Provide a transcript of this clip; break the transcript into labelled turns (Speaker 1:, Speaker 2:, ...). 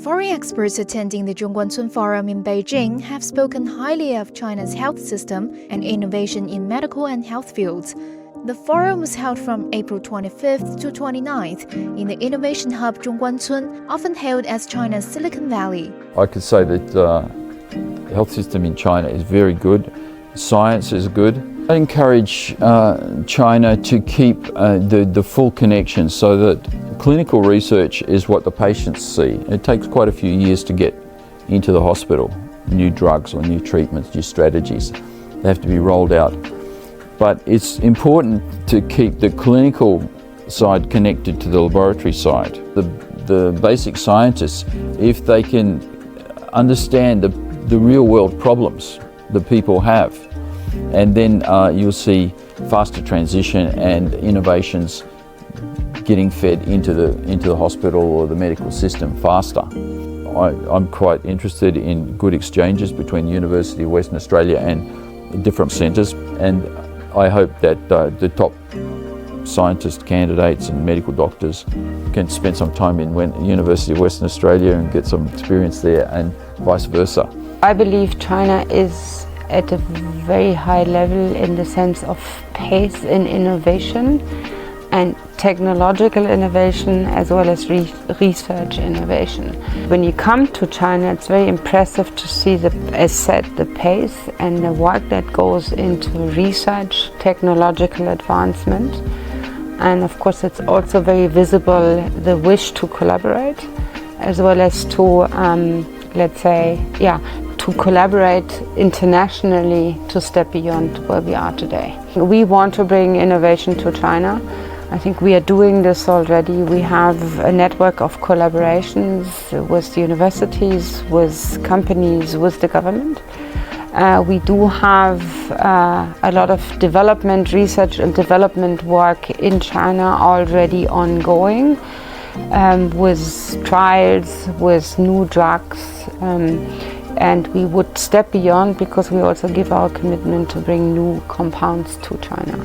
Speaker 1: Foreign experts attending the Zhongguancun Forum in Beijing have spoken highly of China's health system and innovation in medical and health fields. The forum was held from April 25th to 29th in the innovation hub Zhongguancun, often hailed as China's Silicon Valley.
Speaker 2: I could say that the health system in China is very good. Science is good. I encourage China to keep the full connection so that clinical research is what the patients see. It takes quite a few years to get into the hospital, new drugs or new treatments, new strategies. They have to be rolled out. But it's important to keep the clinical side connected to the laboratory side. The basic scientists, if they can understand the real world problems that people have, and then you'll see faster transition and innovations getting fed into the hospital or the medical system faster. I'm quite interested in good exchanges between the University of Western Australia and different centres, and I hope that the top scientist candidates and medical doctors can spend some time in the University of Western Australia and get some experience there, and vice versa.
Speaker 3: I believe China is at a very high level in the sense of pace in innovation and technological innovation as well as research innovation. When you come to China, it's very impressive to see the pace and the work that goes into research, technological advancement. And of course it's also very visible the wish to collaborate as well as to to collaborate internationally to step beyond where we are today. We want to bring innovation to China. I think we are doing this already. We have a network of collaborations with universities, with companies, with the government. We do have a lot of development, research and development work in China already ongoing, with trials, with new drugs, and we would step beyond because we also give our commitment to bring new compounds to China.